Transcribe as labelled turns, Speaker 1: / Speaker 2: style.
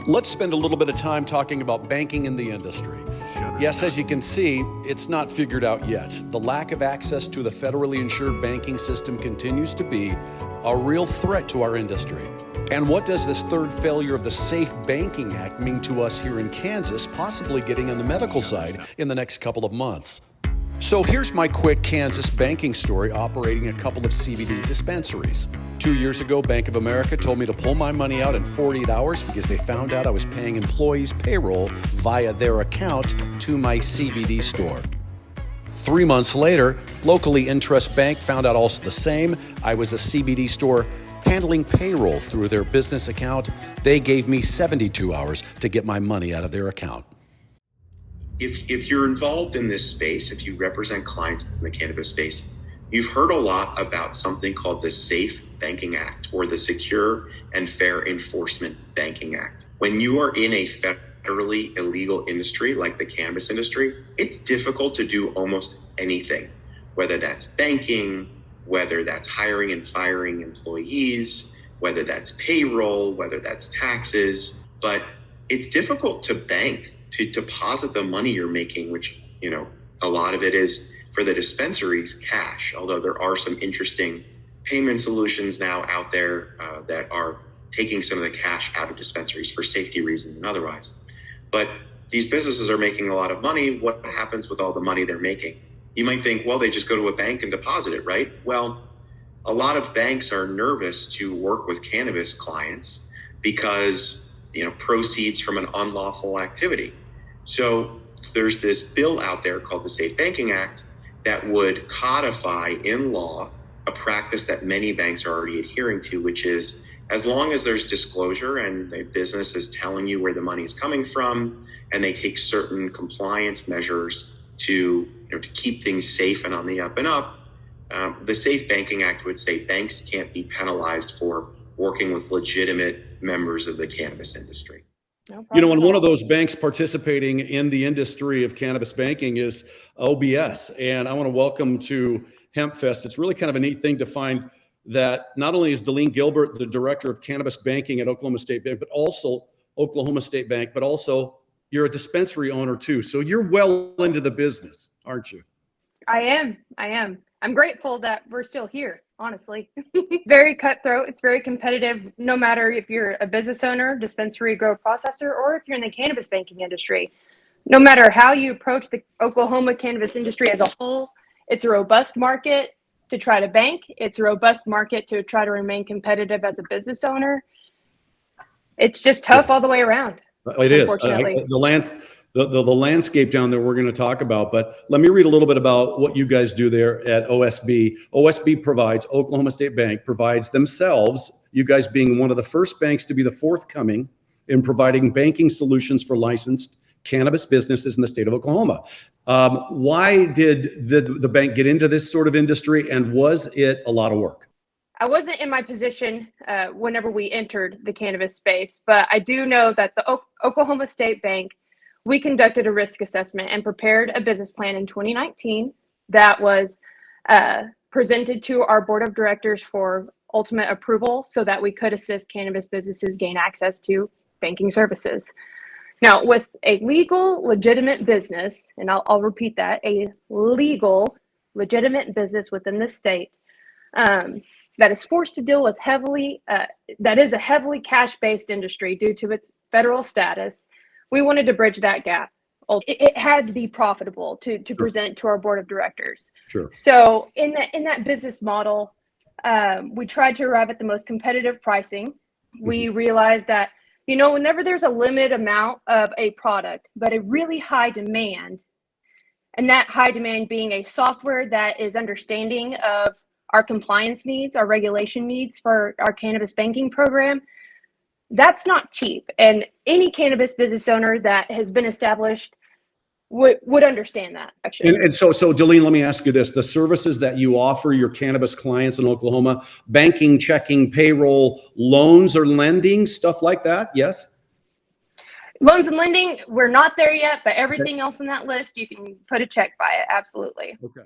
Speaker 1: Let's spend a little bit of time talking about banking in the industry. Yes, as you can see, it's not figured out yet. The lack of access to the federally insured banking system continues to be a real threat to our industry. And what does this third failure of the SAFE Banking Act mean to us here in Kansas, possibly getting on the medical side in the next couple of months? So here's my quick Kansas banking story operating a couple of CBD dispensaries. 2 years ago, Bank of America told me to pull my money out in 48 hours because they found out I was paying employees' payroll via their account to my CBD store. 3 months later, locally Interest Bank found out also the same. I was a CBD store handling payroll through their business account. They gave me 72 hours to get my money out of their account.
Speaker 2: If you're involved in this space, if you represent clients in the cannabis space, you've heard a lot about something called the SAFE Banking Act, or the Secure and Fair Enforcement Banking Act. When you are in a federally illegal industry like the cannabis industry, it's difficult to do almost anything, whether that's banking, whether that's hiring and firing employees, whether that's payroll, whether that's taxes. But it's difficult to bank, to deposit the money you're making, which, a lot of it is for the dispensaries cash, although there are some interesting payment solutions now out there that are taking some of the cash out of dispensaries for safety reasons and otherwise. But these businesses are making a lot of money. What happens with all the money they're making? You might think, well, they just go to a bank and deposit it, right? Well, a lot of banks are nervous to work with cannabis clients because, proceeds from an unlawful activity. So there's this bill out there called the SAFE Banking Act that would codify in law a practice that many banks are already adhering to, which is, as long as there's disclosure and the business is telling you where the money is coming from, and they take certain compliance measures to keep things safe and on the up and up, the SAFE Banking Act would say banks can't be penalized for working with legitimate members of the cannabis industry.
Speaker 1: No problem. And one of those banks participating in the industry of cannabis banking is OBS. And I want to welcome to HempFest. It's really kind of a neat thing to find that not only is Delene Gilbert the director of cannabis banking at Oklahoma State Bank, but also you're a dispensary owner too. So you're well into the business, aren't you?
Speaker 3: I am. I'm grateful that we're still here, honestly. Very cutthroat. It's very competitive, no matter if you're a business owner, dispensary grow processor, or if you're in the cannabis banking industry. No matter how you approach the Oklahoma cannabis industry as a whole, it's a robust market to try to bank. It's a robust market to try to remain competitive as a business owner. It's just tough all the way around.
Speaker 1: It is. The landscape down there we're going to talk about, but let me read a little bit about what you guys do there at OSB. OSB provides, Oklahoma State Bank provides themselves, you guys being one of the first banks to be the forthcoming in providing banking solutions for licensed cannabis businesses in the state of Oklahoma. Why did the bank get into this sort of industry, and was it a lot of work?
Speaker 3: I wasn't in my position whenever we entered the cannabis space, but I do know that the Oklahoma State Bank, we conducted a risk assessment and prepared a business plan in 2019 that was presented to our board of directors for ultimate approval so that we could assist cannabis businesses gain access to banking services. Now, with a legal, legitimate business, and I'll repeat that, a legal, legitimate business within the state that is forced to deal with that is a heavily cash-based industry due to its federal status, we wanted to bridge that gap. It had to be profitable to present to our board of directors.
Speaker 1: Sure.
Speaker 3: So in that business model, we tried to arrive at the most competitive pricing. We realized that whenever there's a limited amount of a product, but a really high demand, and that high demand being a software that is understanding of our compliance needs, our regulation needs for our cannabis banking program, that's not cheap. And any cannabis business owner that has been established would understand that, actually.
Speaker 1: And so Delene, let me ask you this. The services that you offer your cannabis clients in Oklahoma, banking, checking, payroll, loans or lending, stuff like that, yes?
Speaker 3: Loans and lending, we're not there yet, but everything else on that list, you can put a check by it, absolutely.
Speaker 1: Okay.